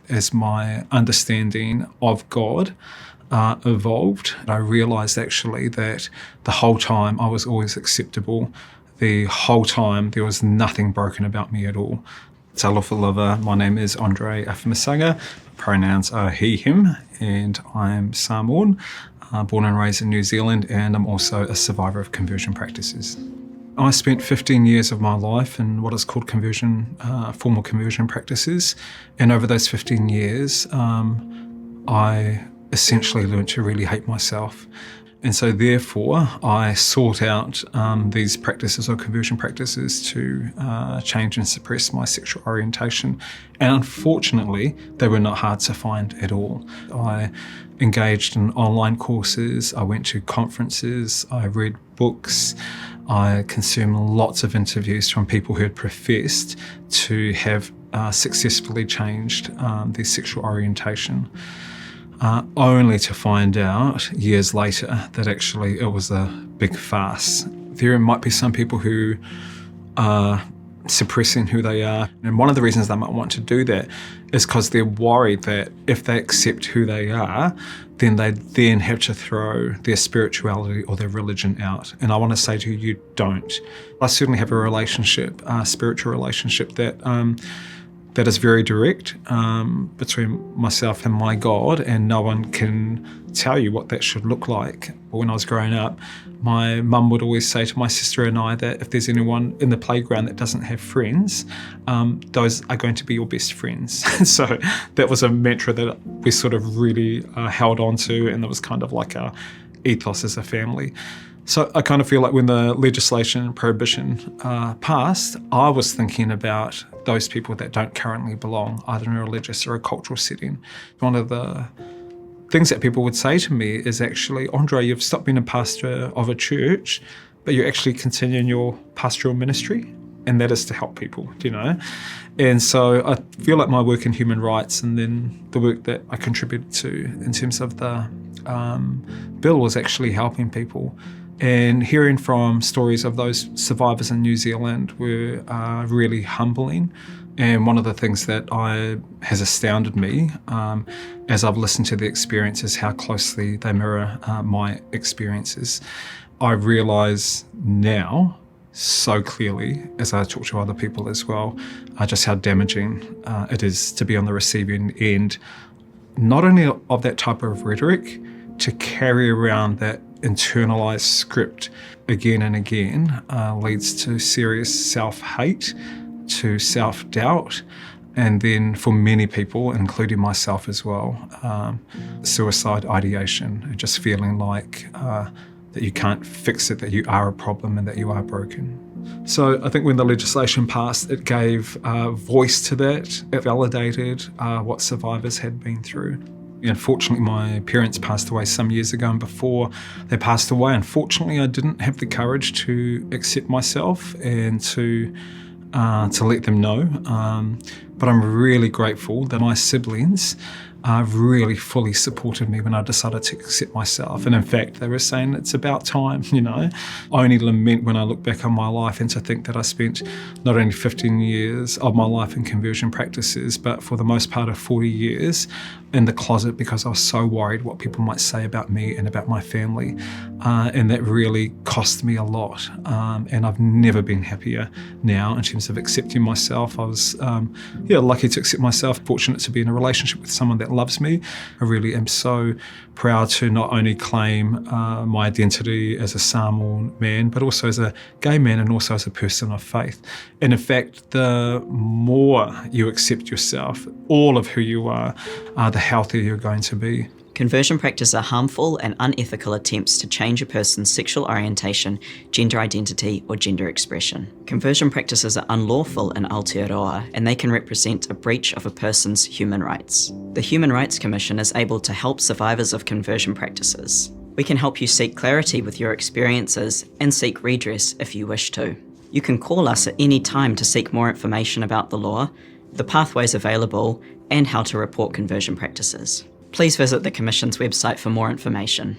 as my understanding of God evolved, I realised actually that the whole time I was always acceptable. The whole time there was nothing broken about me at all. Talofa lover, my name is Afamasaga. Pronouns are he, him, and I'm Samoan, born and raised in New Zealand, and I'm also a survivor of conversion practices. I spent 15 years of my life in what is called formal conversion practices, and over those 15 years, I essentially learned to really hate myself. And so therefore, I sought out these practices or conversion practices to change and suppress my sexual orientation. And unfortunately, they were not hard to find at all. I engaged in online courses, I went to conferences, I read books, I consumed lots of interviews from people who had professed to have successfully changed their sexual orientation. Only to find out years later that actually it was a big farce. There might be some people who are suppressing who they are, and one of the reasons they might want to do that is because they're worried that if they accept who they are, then they then have to throw their spirituality or their religion out. And I want to say to you, you don't. I certainly have a relationship, a spiritual relationship that is very direct between myself and my God, and no one can tell you what that should look like. But when I was growing up, my mum would always say to my sister and I that if there's anyone in the playground that doesn't have friends, those are going to be your best friends. So that was a mantra that we sort of really held on to, and it was kind of like our ethos as a family. So I kind of feel like when the legislation, Prohibition, passed, I was thinking about those people that don't currently belong, either in a religious or a cultural setting. One of the things that people would say to me is actually, Andre, you've stopped being a pastor of a church, but you're actually continuing your pastoral ministry, and that is to help people, you know? And so I feel like my work in human rights and then the work that I contributed to in terms of the bill was actually helping people. And hearing from stories of those survivors in New Zealand were really humbling. And one of the things that has astounded me as I've listened to the experiences, how closely they mirror my experiences. I realise now so clearly, as I talk to other people as well, just how damaging it is to be on the receiving end, not only of that type of rhetoric, to carry around that internalized script again and again leads to serious self-hate, to self-doubt, and then for many people, including myself as well, suicide ideation, and just feeling like that you can't fix it, that you are a problem and that you are broken. So I think when the legislation passed, it gave voice to that. It validated what survivors had been through. Unfortunately, my parents passed away some years ago, and before they passed away, unfortunately, I didn't have the courage to accept myself and to let them know. But I'm really grateful that my siblings really fully supported me when I decided to accept myself. And in fact, they were saying it's about time, you know. I only lament when I look back on my life and to think that I spent not only 15 years of my life in conversion practices, but for the most part of 40 years in the closet because I was so worried what people might say about me and about my family. And that really cost me a lot. And I've never been happier now in terms of accepting myself. I was lucky to accept myself, fortunate to be in a relationship with someone that loves me. I really am so proud to not only claim my identity as a Samoan man, but also as a gay man and also as a person of faith. And in fact, the more you accept yourself, all of who you are, the healthier you're going to be. Conversion practices are harmful and unethical attempts to change a person's sexual orientation, gender identity, or gender expression. Conversion practices are unlawful in Aotearoa, and they can represent a breach of a person's human rights. The Human Rights Commission is able to help survivors of conversion practices. We can help you seek clarity with your experiences and seek redress if you wish to. You can call us at any time to seek more information about the law, the pathways available, and how to report conversion practices. Please visit the Commission's website for more information.